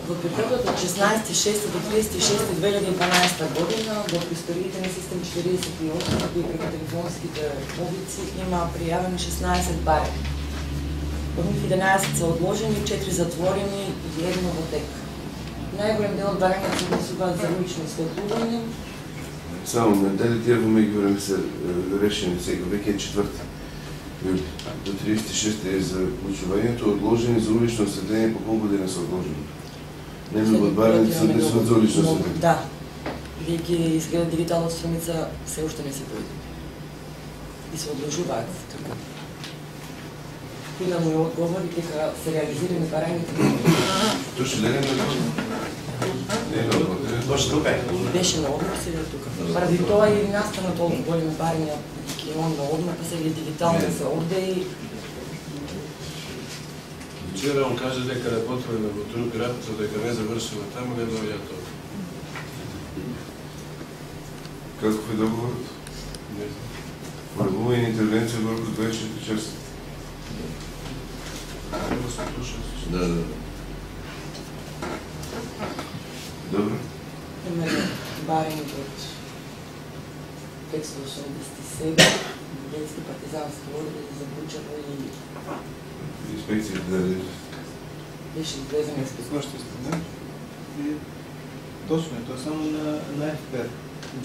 Во периодот од 16.6. до 30.6.2012 година во просториите на систем 48 кои преку телефонските обици има пријавени 16 бари. Од нив 11 се одложени, 4 затворени и 1 во тек. Најголем дел од барањата се однесуваат за улично осветлување. Само дали тие во меѓувреме се решени сега, веќе е 4 јули. До 36 е за вклучувањето, одложени за улично осветление, по колку дена се одложени? Не многу од барањата се однесуваат за улично осветление. Да. Веќе изгледа дигитална страница се уште не се појде. И се одложуваат. Финално е одговори дека се реализирани барањата. Тоше ли не не е добро? Беше тука? Беше на одмор, сега тука. Паради тоа и настана толку големи барања, ке он на одмор, па сега дигитално се орде и... Вчера он каже дека работува во друг град, дека не завршила таму, не доаѓа тоа. Каков е договорот? Не знам. Врагување интервенција во 24 часа. Да. Добро. Имаме барање од 587, детски партизански ордени за Бучево и... Инспекцијата дали? Беше излезен инспекција. Што сте, не? И точно е, тоа само на ФПР.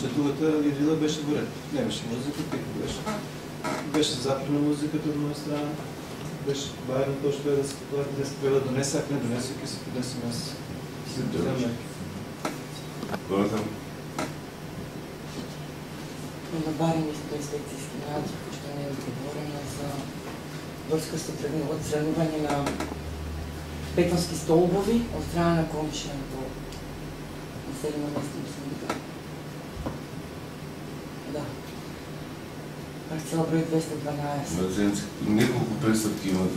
Четувата Лидвила беше во ред. Немаше музика, пика беше. Беше запрена музиката од моја страна. Беше бајно тоа што е да се преведа донесак, не донесак и се поднесем аз. Се поднесем. Кога там? На барање со инспекцијски надзор, кој што не е одговорено за врска со одстранување на бетонски столбови од страна на комшија во населено место, мислам дека. Да. Парцела број 212. Неколку престапки имат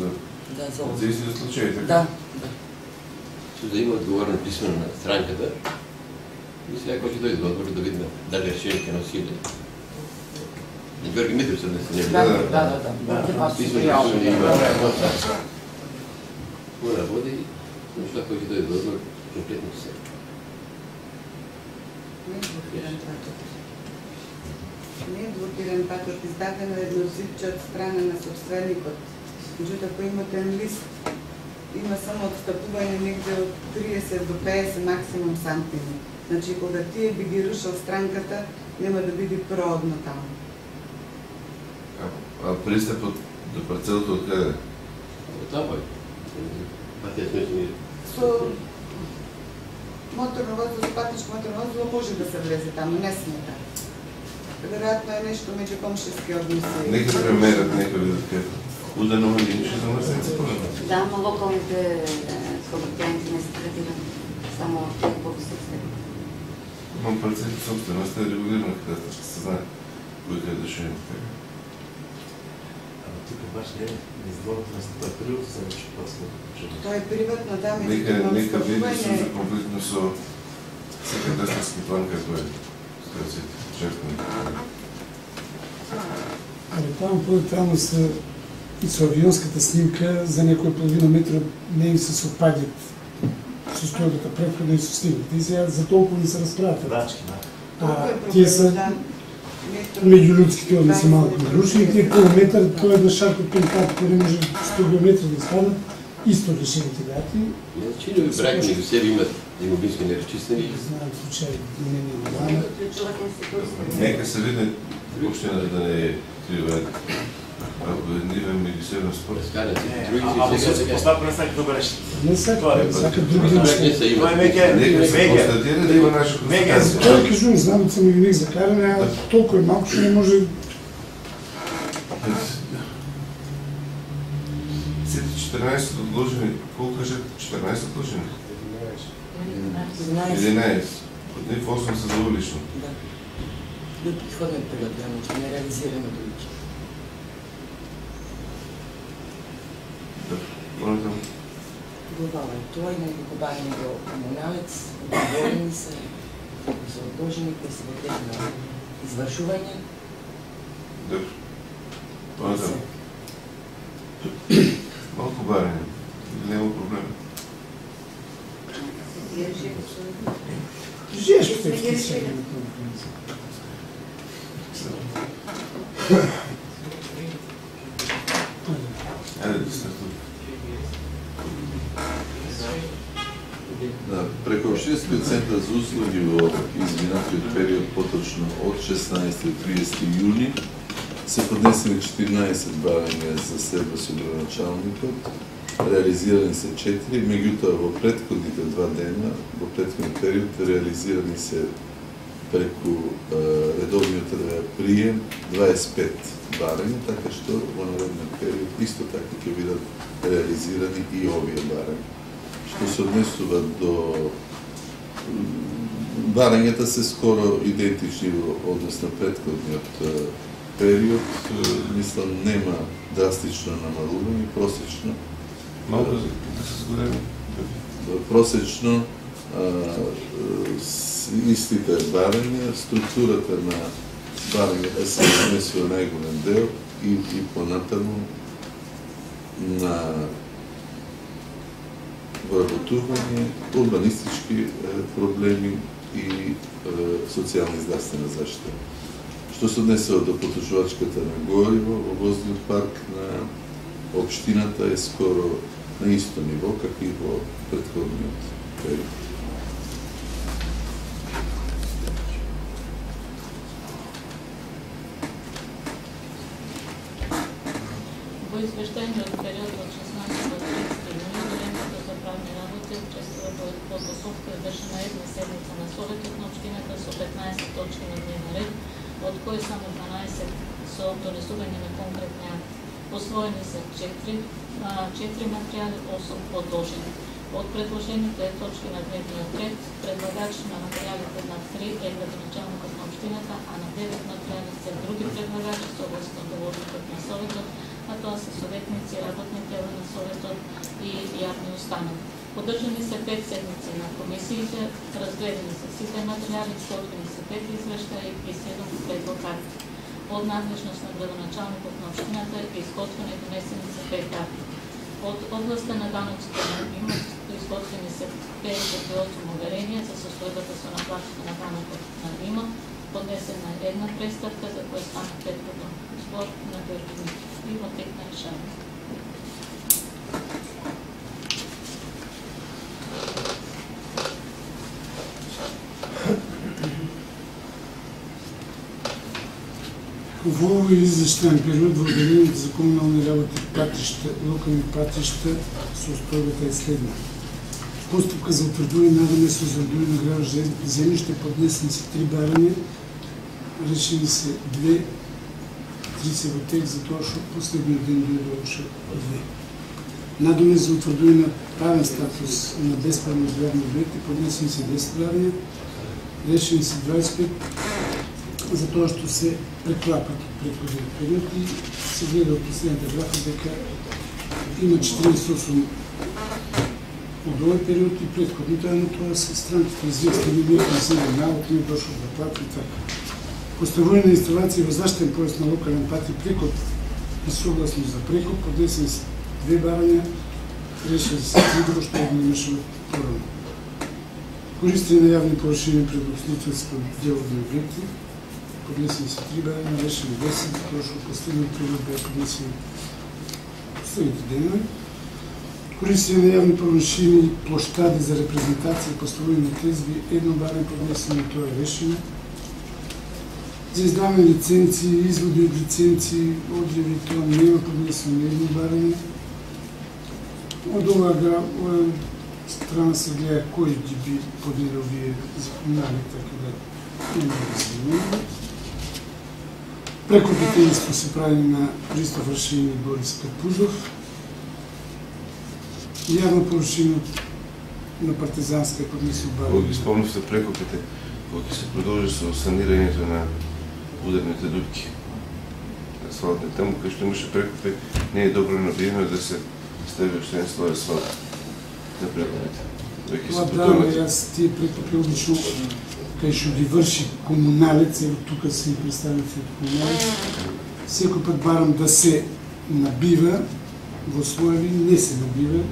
за исти случаи, така? Да. Да има одговорно писмено на странката и сега кој ќе дојде во одбор да видиме дали решение ќе носи или. Георги Митровиќ не се не. Да. Писмено мора води, но што кој ќе дојде во одбор конкретно се. Не е блокиран патот, издадено еднозидче од страна на собственикот. Меѓутоа, ако имате лист, има само отстапување негде од 30 до 50 максимум сантими. Значи, кога тие би ги рушил странката, нема да биде проодно таму. А пристапот до парцелата од каде? Од таму е. Патија смешни. Со моторно возило, со патничко моторно возило може да се влезе таму, не смета. Веројатно е нешто меѓу комшиски односи. Нека премерат, нека видат како. Удано или ништо за мрсенци пожелат. Да, но локалните съобщените не са третирани само по висоците. Имам парцели собственост, е регулирана кадастър, ще се знае кој къде ще има така. Ама тук баш не е издворното на това е период, за да ще после. Тоа е приватно, да, Нека види се за конфликтно со кадастърски план како е ситуацијата. Али таму по-детално се и со авионската снимка за некој половина метра не им се совпаѓат состојбата претходно и со снимките. И сега за толку не се расправат. Тие се меѓулудските односи малку нарушени, тие километар, тоа е да шарк од 5 кој не може 100 километри да станат, исто решените дати. Чинови браки меѓу себе имат имобински неречистени. Знаат случаи, не. Нека се видне општината да не е крива. Ако нивен меѓу себе на спорт. Ама постапно не сакат да го решат. Не сакат други нешта. Тоа е Нека се констатира да има наша констатација. Тоа кажувам, знам да меѓу них за каране, а толку е малку што не може... Сите 14 одложени, колку кажат 14 одложени? 11. Од нив 8 се за улично. Да. До предходниот период, што не реализирано други. Глобално тоа има неколку барања до комуналец, одговорени се за одложени кои се во тек на извршување. Добро. Понатаму. Малку барање. Нема проблем. ги решили. Жешко Сме ги решили. Да, преку Општинскиот центар за услуги во изминатиот период, поточно од 16 до 30 јуни, се поднесени 14 барања за следба со градоначалникот, реализирани се 4, меѓутоа во претходните 2 дена, во претходниот период, реализирани се преку редовниот прием 25 барања, така што во наредниот период исто така ќе бидат реализирани и овие барања. Што се однесува до барањата се скоро идентични во однос на претходниот период, мислам нема драстично намалување, просечно. Малку да се зголеми. Просечно истите барања, структурата на барањата се однесува најголем дел и понатаму на вработување, урбанистички проблеми и социјална и здравствена заштита. Што се однесува до потрошувачката на гориво во возниот парк на општината е скоро на исто ниво, како и во претходниот период. Во извештајниот период од 16 до 30 јуни, одделението за правни работи учествува во подготовка и одржана една седница на Советот на општината со 15 точки на дневен ред, од кои само 12 со донесување на конкретни акти. Освоени се 4 материјали, 8 одложени. Од предложените точки на дневниот ред, предлагач на материјалите на 3 е градоначалникот на општината, а на 9 материјали се други предлагачи согласно договорот на Советот, а тоа се советници, работни тела на Советот и јавни установи. Одржани се 5 седници на комисиите, разгледани се сите материјали, изготвени се 5 извештаи и 7 предлогарки. Од надлежност на градоначалникот на општината е изготвени и донесени се 5 акти. Од областа на даноците на имот изготвени се 58 уверенија за состојбата со наплатите на данокот на имот, поднесена една преставка за која стана претходно збор на Георги и во тек на решавање. Во овој извештаен период во одделението за комунални работи патишта, локални патишта, состојбата е следна. Постапка за утврдување надаме со изградување на градско земјиште, поднесени се 3 барања, решени се 2, 3 се во тек, затоа што последниот ден дојде уште 2. Надаме за утврдување на правен статус на бесправни изградни објекти, поднесени се 10 барања, решени се 25, затоа што се преклапат од претходниот период и се гледа од последната графа дека има 48 од овој период и претходните, но тоа се странките известни, некои се најавот, не дошол да плати и така. Поставување на инсталации во заштитен појас на локален пат и прекоп и согласно за прекоп, поднесени се 2 барања, решени се 3 друго што го немаше порано. Користење на јавни површини пред обслужителски делови објекти, поднесени се 3 барања, решени 10, тоа што последниот период беа поднесени последните денови. Користење на јавни површини, плоштади за репрезентација и поставување на трезби, едно барање поднесено, тоа е решено. За издавање лиценци, изводи од лиценци, одјави, тоа нема поднесено едно барање. Од оваа страна се гледа кој ги би поднели овие закони, така да нема да се изменува. Прекопите исто се прави на Христоф Рашин и Борис Капузов. Јавна површина на партизанска поднесена барање. Кога ги спомнавте прекопите, кога ќе се продолжи со санирањето на ударните дупки на асфалтни, таму кај што имаше прекопи, не е добро набиено да се стави уште еден слој асфалт на прекопите. Веќе се Да, јас тие прекопи обично кај што ги врши комуналец, ево тука се и представници од комуналец, секој пат барам да се набива во слоеви, не се набива.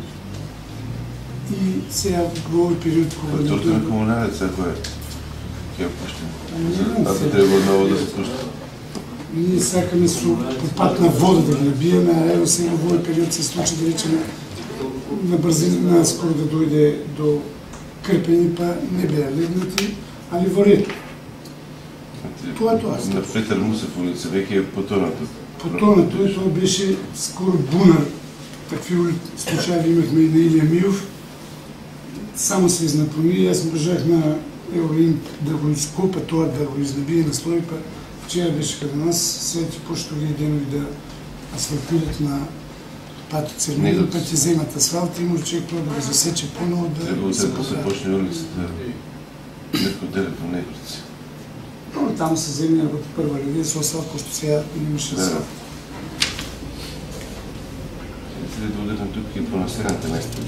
и сега в овој период кога Турта на комуналец, ако е ќе пуштим. не Треба отново да се пушти. ние сакаме со пат на вода да ги набиеме, а ево сега во овој период се случи да речеме на брзина скоро да дојде до крпени, па не беа легнати, али во ред. Тоа е тоа. На Петар Мусев улица веќе е потонато. Потонато и тоа беше скоро бунар. Такви случаи имахме и на Илија Мијов. Само се изнапоми, јас можах на Евроим да го изкопа тоа, да го изнабие на слој, па вчера беше каде нас, свети пошто овие денови да асфалтират на пат Црнило, па ќе земат асфалт и може човек тоа да го засече поново да се Треба да почне улицата некој делето Негорци. Но таму се земја во прва линија со асфалт, пошто сега немаше асфалт. Треба да одедем тук и по населените места.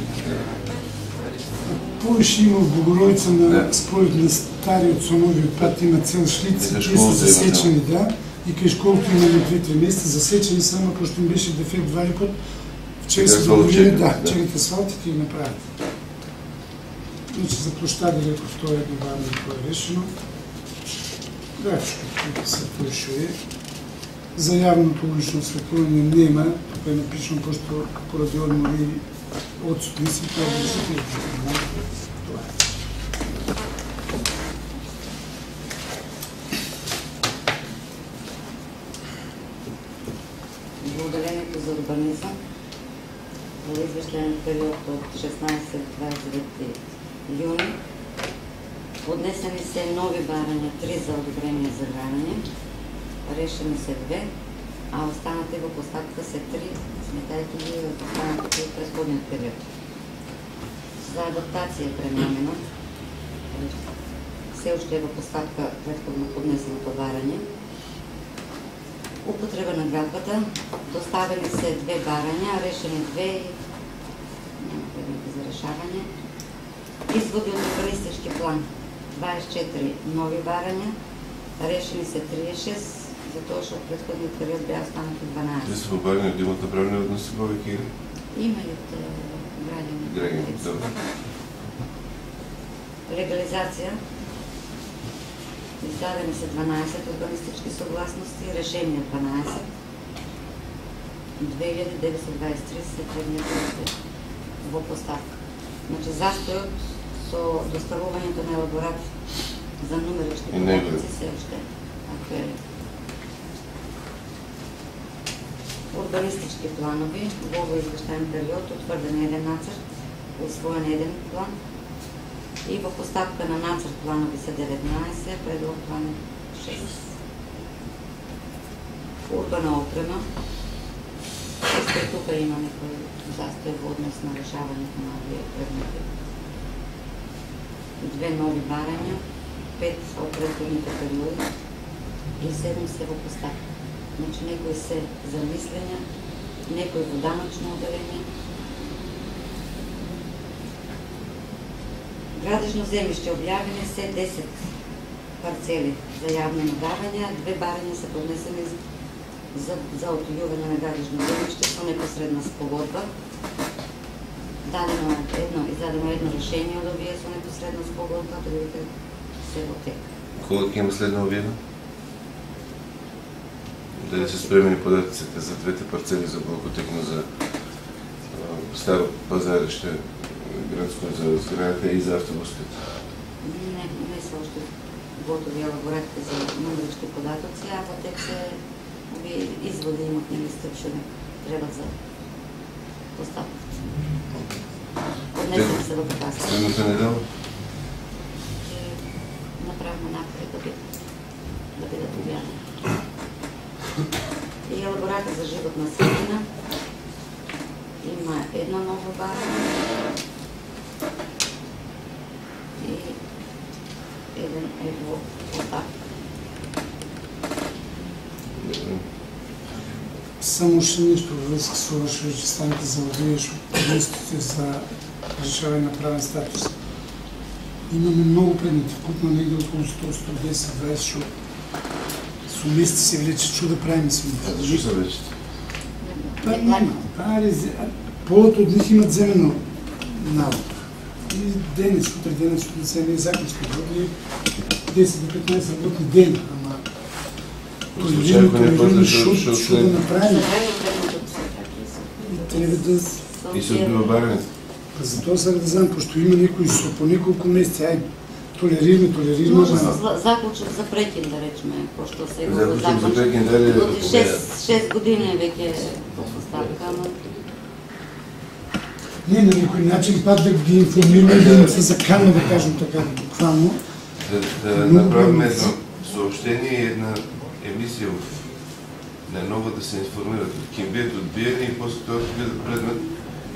Повише има в Богородица на според на стариот со новиот пат има цел шлиц, тие се засечени, да, и кај школата има на 2-3 места засечени само, пошто им беше дефект вали пот. Вчера се договорили, да, чекат асфалтите и направят. Значи за площади реков тоа е добавно и тоа е решено. Графичко, тук се поишуе. За јавното улично осветлување нема, тука е напишано пошто поради одмори отсутни си, тоа е да тоа е. Во одделението за урбанизам во извештаен период од 16-29 јуни поднесени се нови барања 3 за одобрение за градење, решени се 2, а останати во постапка се 3, сметајќи ги од останатите од претходниот период. За адаптација премамена се уште е во постапка претходно поднесеното барање. Употреба на градбата, доставени се 2 барања, решени 2 нема предмети за решавање. Изводи од урбанистички план 24 нови барања, решени се 36, затоа што од претходниот период беа останати 12. Те се во барања да имат направени односи повеќе или? Има и од граѓани. Добро. Легализација. Издадени се 12 урбанистички согласности, решени 12. 2923 се предмети во поставка. Значи, застојот со доставувањето на елаборат за нумерични податоци се уште актуелен. Урбанистички планови во овој извештаен период утврден еден нацрт, усвоен еден план и во постапка на нацрт планови се 19, предлог план 6. Урбана опрема. Исто тука има некој застој во однос на решавањето на овие предмети. 2 нови барања, 5 од претходните периоди и 7 се во постапка. Значи некои се за мислење, некои во даночно одделение. Градежно земјиште објавени се 10 парцели за јавно надавање, 2 барања се поднесени за отојување на градежно земјиште со непосредна спогодба. Издадено едно решение од овие со непосредна спогодба, другите се во тек. Кога ќе има следно објава? Дали се спремени податоците за 2 парцели за Блокотекно, за Старо пазарище, градско за зградата и за автобуската? Не се още готови елаборатите за нумерички податоци, а во тек се овие изводи имат листа што не треба за поставка. Поднесени се во катастар. Следната недела? Направимо напред да бидат објавени. И елабората за животна средина. Има едно ново барање и еден е во поставка. Само уште нешто во врска со ова што ќе станете за овие местите за решавање на правен статус. Имаме многу предмети, вкупно негде околу 100-110-20 што со месеци се влече, што да правиме со нив. Што се влече? Па нема. Полот од нив имат земено навод. и денес, утре денес от лице не е законско работи 10 до 15 работни дена, ама толерирано шо да направим. И трябва да... И се отбива баренето. Затова сега да знам, защото има някои по няколко месеца, толерираме. Може заклучок за прекин, да речем, пошто сега заклучок за прекин, дали 6 години веќе по поставка, ама... Не, на някой начин пак да ги информираме, да им се заканва, да кажем така, буквално. Да направим едно съобщение и една емисия на нова да се информират. Ким бият отбияни и после това ще бъдат предмет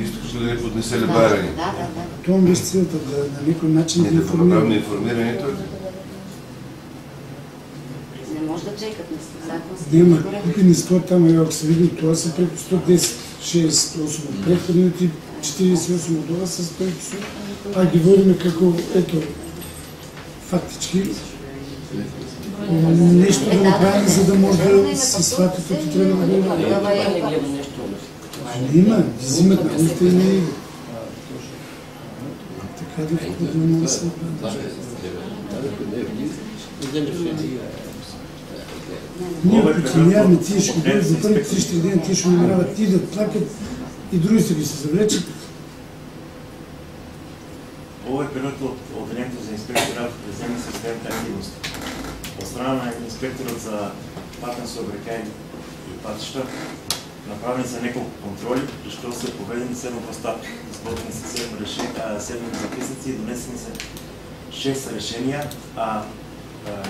източно да не поднеселе барани. Това ми е целта, да на някой начин да информираме. Не да направим информирането. Не може да чекат на закон. Няма купени спор там, ако се види, това са преко 110, 6-8 преходните, 48 отдолу с преко, а ги водиме како, ето, фактички, нещо да направим, за да може да се свати като трябва да го има, взимат на улица и не е. Така да какво да не се направи. Ние преценяваме тия ще бъдат за първите 3-4 дни, тия ще намеряват и да плакат и други ще ги се завлечат. Ovo je период от отделението за инспектора в преземна системната активност. От страна на инспекторът за пътна съобщение и пътища направени са няколко контроли, защото са проведени 7 поставки. Изготвени са 7 записници и донесени са 6 решения, а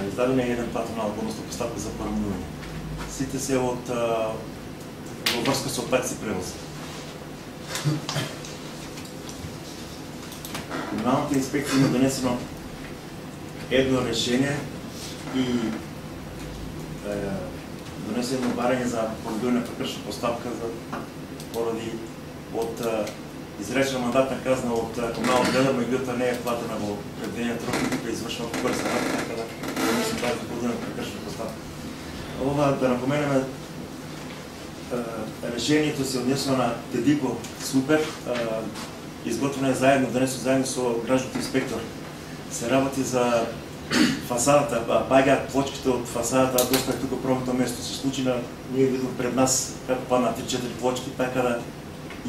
издаден е един патронал бонусна поставка за първо минути. Сите се от във връзка с оттак си превоз. Комуналната инспекция има донесено едно решение и донесено барење за породилна прекршна поставка поради от изречена мандатна казна от комунална гледа, меѓутоа не е платена во предвидениот рок и е извршена по бърза работа, така да донесено тази породилна прекршна поставка. Ова да напоменеме решението се однесува на Тедико Супер, изготвено е заедно, донесено заедно со граждански инспектор. Се работи за фасадата, паѓаат плочките от фасадата, доста е тук пробното место. Се случи на, ние видим пред нас како падна 3-4 плочки, така да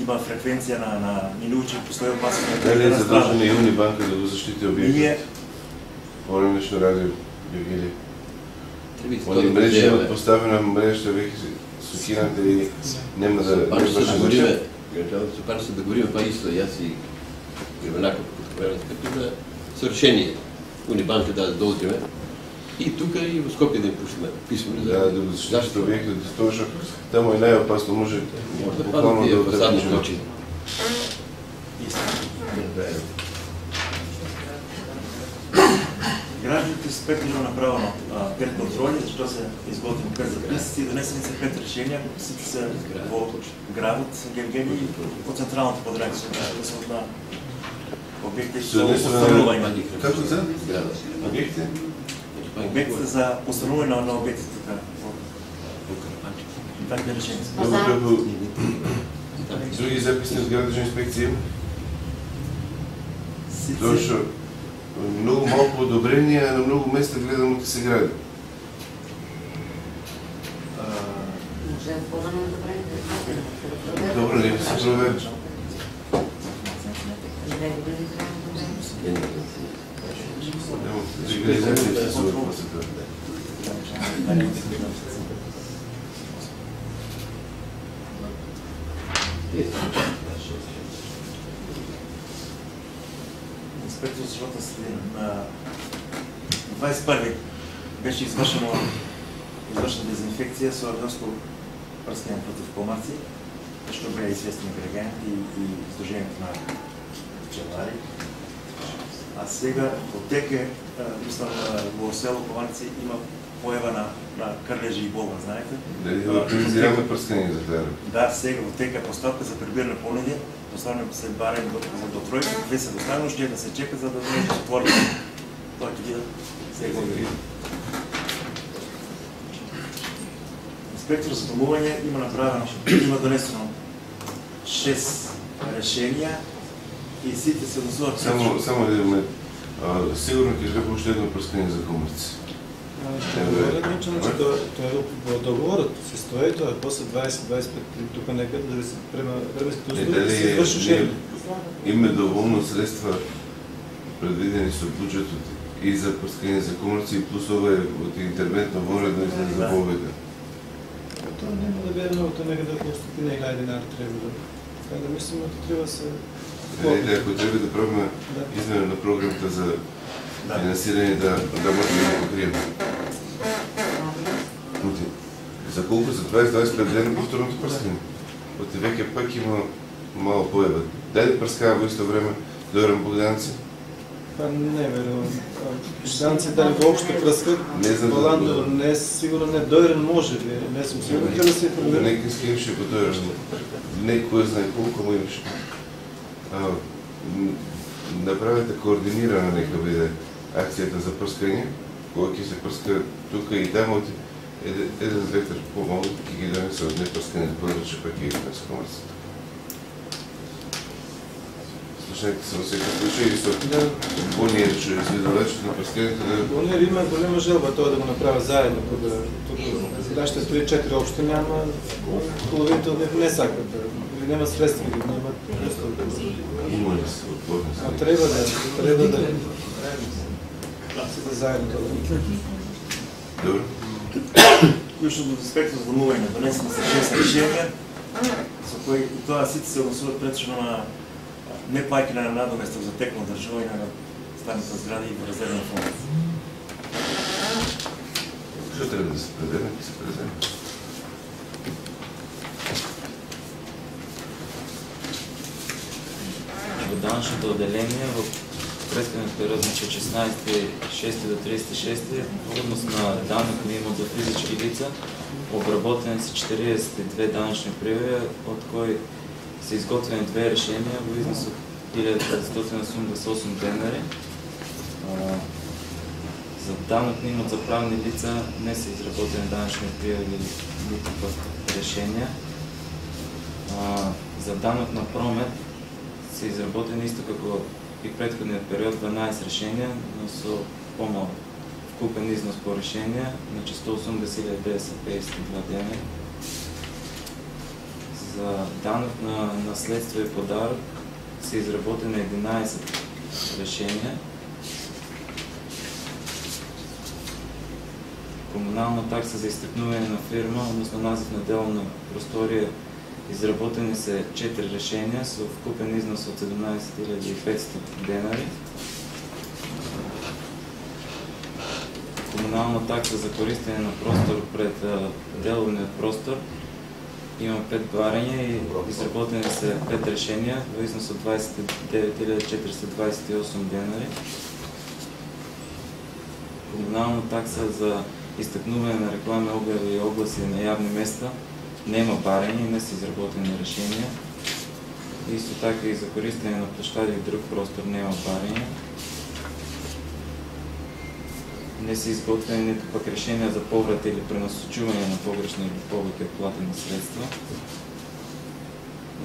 има фреквенция на минучи последно опасване. Дали е задължена и Унибанка да го защити обекта? Говорим нещо радио, Евгелия. Они мрежи имат поставена мрежа веќе сухината и нема да върши зачем. Пар се договориме па исто, јас и Гребенако като да с решение. Унибанка да доđеме и тука и во Скопје да им пуштиме писмо за защита обекта, тоа што таму е најопасно, може буквално да отрчи. Гражданите са 5 милиона право на 5 контроли, защото се изготвим 5 записници и донесени са 5 решения, които всички са во градът Гергени и по централната подрядка са на обекти за установување. Како за? Обекти? Обекти за установување на обектите така. Такви решения. Други записни от градъчна инспекция? Тоа што много малко одобрение, а на много места гледам да се гради. Може по-рано одобрение? Добре, нека се провери. Легализация се въпроса. Инспектор за животна средина. На 21 беше извършена дезинфекция с орденско пръскане против комарци, що бе известни агрегенти и Сдружението на пчелари. А сега отеке, мислам, во село Комарци има поява на кърлежи и болна, знаете? Дали да организираме пръскане за това? Да, сега отека поставка за прибиране понеде. Доставяме се барем до тройка, две се доставяме, ще да се чека, за да може да се отвори. Той ти вида, сега го види. Инспектор за домување има направено, има донесено 6 решения и сите се однесуваат. Само един момент. Сигурно ќе треба уште едно прскање за комерци. Тоа е во договорот, се стои тоа, после 20-25 тука некаде да се преместите услуги, се изврши уште. Име доволно средства предвидени со буџетот и за прскање за комерци и плюс ова е од интервентно воредно излез за повеќе. Тоа нема да биде многу, тоа некаде околу 100.000 динара треба да. Така да мислам, дека треба се... Ако треба да правиме измена на програмата за финансирање да може да го покриеме. За колку? За 20-25 дена повторното прскање. Оти веќе пак има мало поеба. Дај да прскава во исто време Дојран Богданци? Па не верувам. Богданци дали воопшто прскат, Баландо не сигурно не, Дојран може би, не сум сигурен, треба да се проверим. Нека скинеше по Дојран. Некој знае колку му имаше. Направете координирана нека биде акцијата за прскање, кога ќе се прска тука и таму, еден ветер помалу ќе ги донесе од непрскање подраче, пак ќе ги донесе комерците. Слушайте се во секој случај и со Бонија че изведувачите на прскањето да... Бонија има голема желба тоа да го направи заедно, кога нашите 3-4 општини, ама половината од нив не сакат да... Нема средства, нема просто... Има ли се отворни? Треба да... Се заедно тоа да направи. Добро. Клучното аспектно зламување, донесено се 6 решенија, со кои тоа сите се однесуваат претежно на неплаќање на надоместок за текло одржување на старите згради и во резервен фонд. Што треба да се преземе? Се преземе. Во данъчното одделение во претходниот период, значи 16.6 до 36, во однос на данък на имот за физички лица, обработени се 42 данъчни пријави, од кои се изготвени 2 решенија во износ од 1588 денари. За данък на имот за правни лица не се изработени данъчни пријави или никаква решенија. За данък на промет се изработени исто како и претходниот период 12 решенија, но со помал вкупен износ по решенија, значи 180.952 денари. За данък на наследство и подарок се изработени 11 решенија. Комунална такса за истекнување на фирма, односно назив на делна просторија, изработени се 4 решенија со вкупен износ од 17.500 денари. Комунална такса за користење на простор пред деловниот простор има 5 барања и изработени се 5 решенија во износ од 29.428 денари. Комунална такса за истекнување на рекламни објави и огласи на јавни места нема барање и не се изработени решенија. Исто така и за користење на площади и друг простор нема барање. Не се изготвени ниту пак решенија за поврат или пренасочување на погрешни или повеќе платени средства.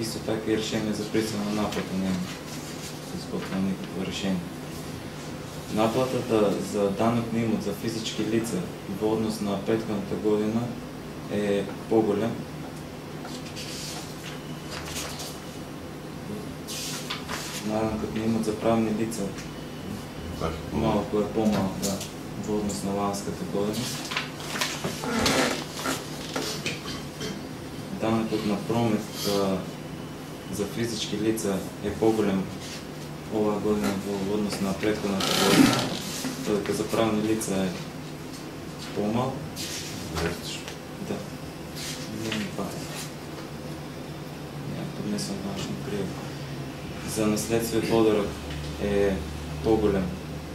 Исто така и решенија за присилна наплата нема изготвено никакво решение. Наплатата за данък на имот за физички лица во однос на претходната година е поголем. Данъкот на имот за правни лица малко е по-малко, да, во однос на ланската година. Данъкот на промет за физички лица е по-голем оваа година во однос на претходната година, додека за правни лица е по-мал. Да. Не пак. Не поднесен данъчни пријави. За наследство и подарок е по-голем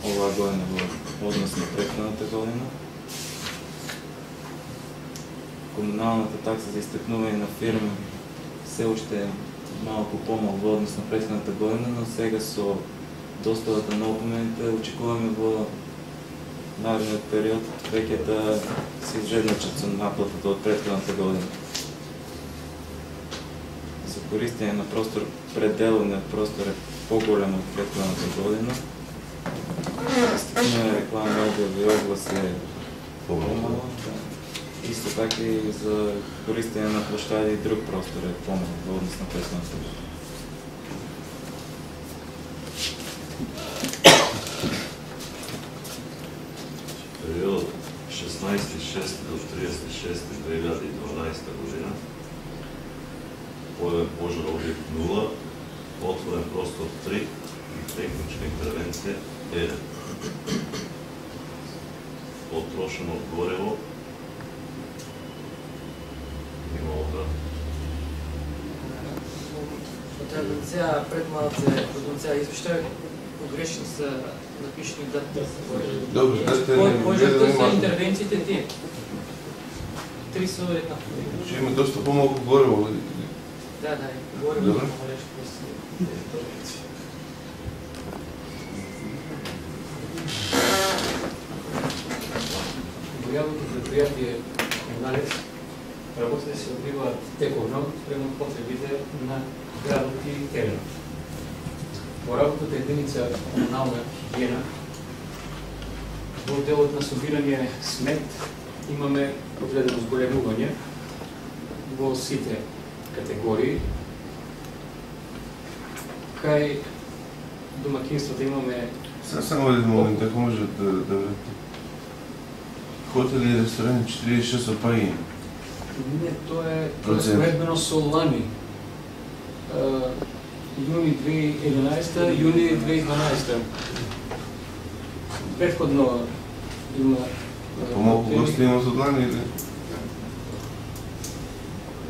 оваа година во однос на претходната година. Комуналната такса за истекнување на фирма се уште е малку помал во однос на претходната година, но сега со доставата на опомените очекуваме во наредниот период веќе да се изредначат со наплатата од претходната година. За користење на простор пред деловниот простор е по-голям от предходната година. Стикна рекламни обяви и оглас е по-малко. Исто така и за користене на площади и друг простор е по-малко в odnos на предходната година. Период 16.6 до 36.2012 година. Появен пожар обект 0, отворен простор 3 и техничка интервенция 1. Потрошено гориво. Има огън. Сега пред малце извеща погрешни са напишени дата. Добре, дайте Пожарите са интервенциите ти. 3 са една. Ще има доста по-малко гориво. Да, гориво Добре. по-малко интервенции. Голямото предприятие анализ работите се отбиват тековно спрямо потребите на градът и теренът. По работата единица комунална хигиена во делот на собирање смет имаме одредено зголемување во сите категории. Кај домакинствата имаме... Само един момент, ако може да върнете. Хотели и ресторани 46 опаги. Не, тоа е средбено со лани. Јуни 2011, јуни 2012. Предходно има... По-малко гости имат от лани или?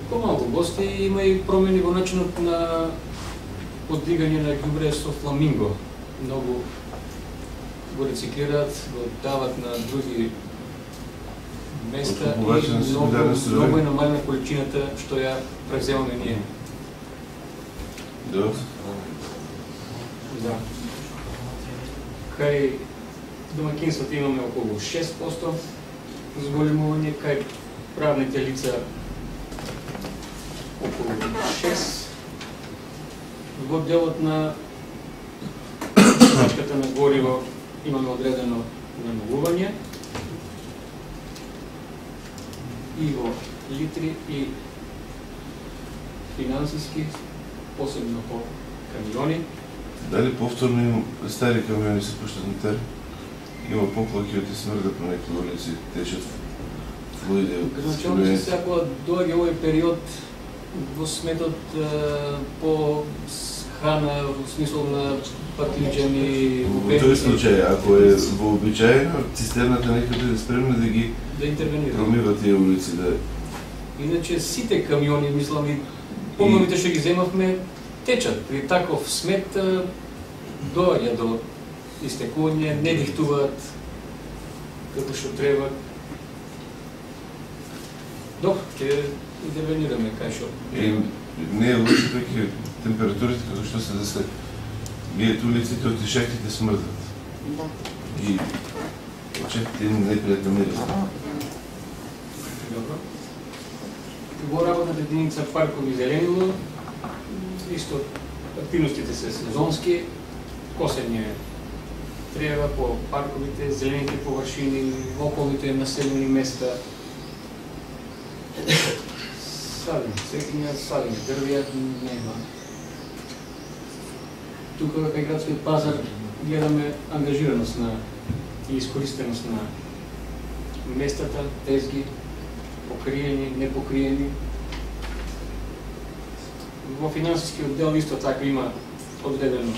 По-малко гости има и промени во начинот на подигање на ѓубре со фламинго. Многу го рециклираат, го дават на други места и многу е намалена количината што ја превземаме ние. Да. Да. Кај домакинствата имаме околу 6% зголемување, кај правните лица околу 6%. Во делот на плачката на гориво имаме одредено намалување и во литри и финансиски, посебно по камиони. Дали повторно има стари камиони се пуштат на терен? Има поплаки от и смрда по некои улици, течат флуиди от Граначално се ако доаѓа овој период во сметот по храна, во смисол на патиџани... Во тој случај, ако е вообичаено, цистерната нека биде спремна да ги промива тие улици. Иначе сите камиони, мислам и помновите што ги земавме, течат. При таков смет доаѓа до истекување, не дихтуваат како што треба. Добро, ќе интервенираме кај што. Не е лошо преки температурите како што се да се бият улиците од ишактите смрдат. Да. И очеките непријатна мирис. Добро. Во работната единица паркови зеленило, исто активностите се сезонски, косење трева по парковите, зелените површини, околните населени места. Садење, секиња, садење, дрвја нема. Тука кај градскиот пазар гледаме ангажираност на и искористеност на местата, тезги, покриени, непокриени. Во финансискиот дел исто така има одредено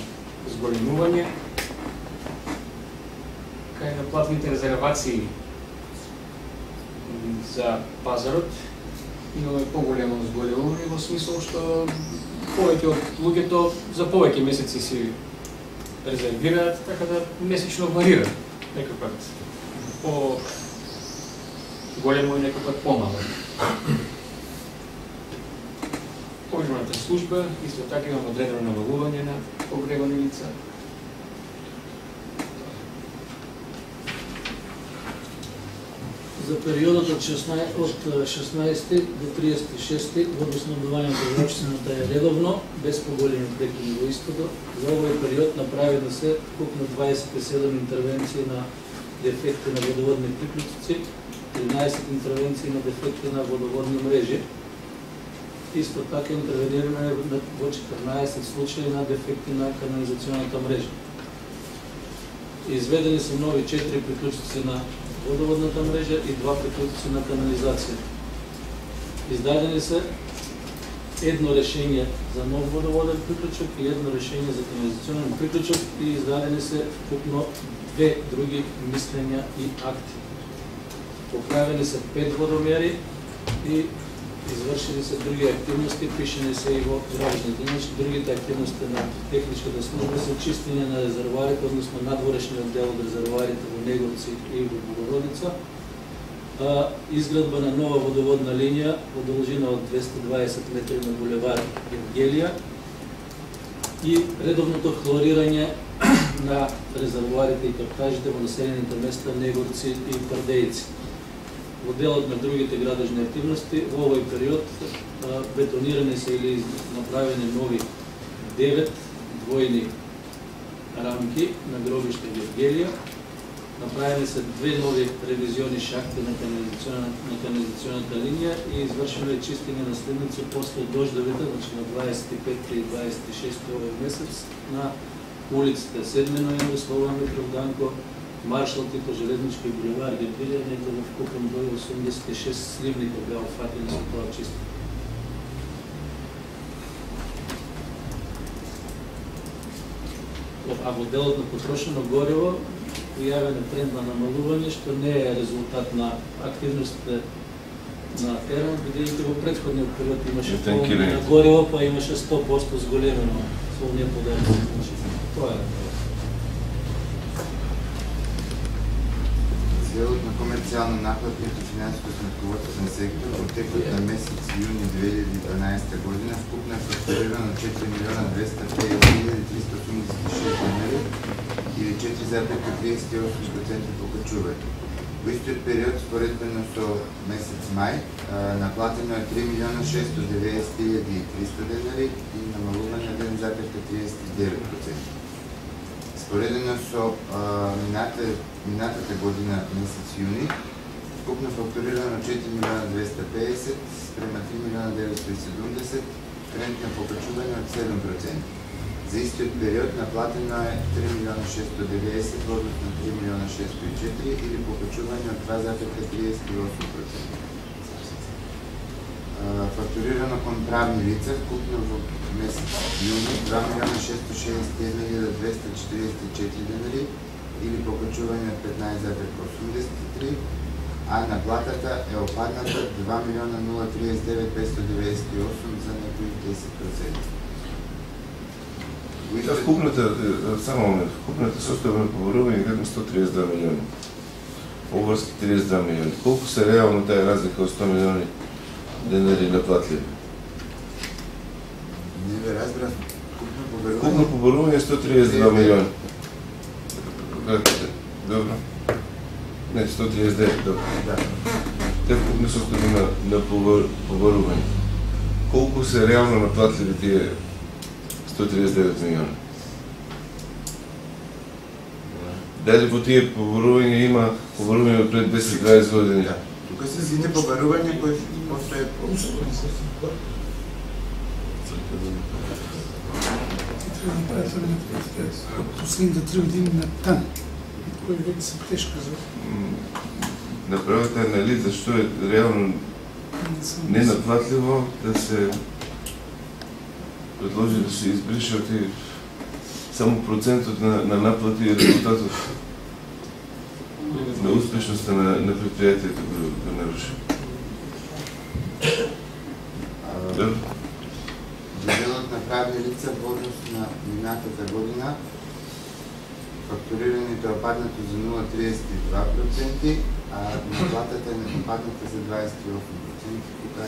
зголемување. Кај на платните резервации за пазарот имаме поголемо зголемување во смисол што повеќе од луѓето за повеќе месеци си резервираат, така да месечно варира. Некој пат по големо и некој пат помало. Погребната служба исто така имаме одредено намалување на погребани лица. За периодот од 16 до 36 водоснабдувањето во општината е редовно, без поголеми прекини во истото. За овој период направени се вкупно 27 интервенции на дефекти на водоводни приклучици, 13 интервенции на дефекти на водоводни мрежи. Исто така интервенирано е во 14 случаи на дефекти на канализационната мрежа. Изведени се нови 4 приклучици на водоводната мрежа и 2 приклучици на канализација. Издадени се едно решение за нов водоводен приклучок и едно решение за канализационен приклучок и издадени се вкупно 2 други мислења и акти. Поправени се 5 водомери и извршени се други активности, пишени се и во градежните. Иначе другите активности на техничката служба се чистење на резервоарите, односно надворешниот дел од резервоарите во Неговци и во Богородица, изградба на нова водоводна линија во должина од 220 метри на булевар Евгелија и редовното хлорирање на резервоарите и каптажите во населените места Неговци и Пардејци. Во делот на другите градежни активности, во овој период бетонирани се или направени нови 9 двојни рамки на гробиште Евгелија, направени се 2 нови ревизиони шахти на канализационната линија и извршено е чистење на следници после дождовите, значи на 25 и 26 овој месец, на улиците 7 ноември, Слободан Митров Данко, Маршал Тито, Железнички булевар, Гердилија, негде во вкупен број 86 сливника беа фатени со тоа чисто. А во делот на потрошено гориво, појавен е тренд на намалување, што не е резултат на активностите на терен, бидејќи во претходниот период имаше полнење на гориво, па имаше 100% зголемено со оние податоци. Тоа е. Делот на комерцијално наплатното финансиско-сметководствен сектор во текот на месец јуни 2012 година вкупно е фактурирано 4 милиона 205.386 денари или 4,38% покачување. Во истиот период, споредбено со месец мај, наплатено е 3 милиона 690.300 денари и намалување 1,39%. Споредено со минатата година месец јуни, вкупно фактурирано 4 милиона 250 спрема 3 милиона 970, тренд на покачување од 7%. За истиот период наплатено е 3 милиона 690 во однос на 3 милиона 604 или покачување од 2,38%. Фактурирано кон правни лица вкупно во месец јуни 2 милиона 661.244 денари или покачување од 15,83, а наплатата е опадната 2 милиона 039.598 за некои 10%. Вкупната состојба на поборување е 132 милиони. Обврски 32 милиони. Колку се реално таа разлика од 100 милиони денари наплатливи? Не бе разбрав. Купно поборување е 132 милиони. Добро. Не, 139, добро. Те вкупно состојба на поборување. Колку се реално наплатливи тие 139 милиони? Дали во тие поборување има поборување од пред 10-20 години? Тука се сите поборувања кои постојат последните 3 години на тан, кои веќе се тешко за... Направата е нали, зашто е реално ненаплатливо да се предложи да се избрише од само процентот на наплати и резултатот на успешноста на предпријатието го наруши. Делот на правни лица во однос на минатата година фактурираните опаднато за 0,32%, а наплатата е опадната за 28%. Тука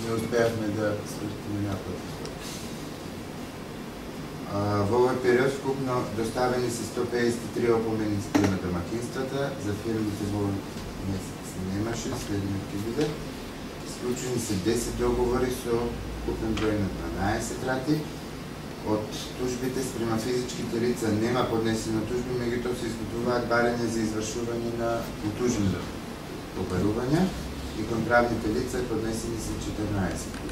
не успеавме да свртиме наплата. Во овој период вкупно доставени се 153 опомени спрема домакинствата, за фирмите во месец немаше, следниот ќе биде. Склучени се 10 договори со купен број на 12 рати. Од тужбите спрема физичките лица нема поднесено тужби, меѓутоа се изготвуваат барања за извршување на утужени побарувања и кон правните лица поднесени се 14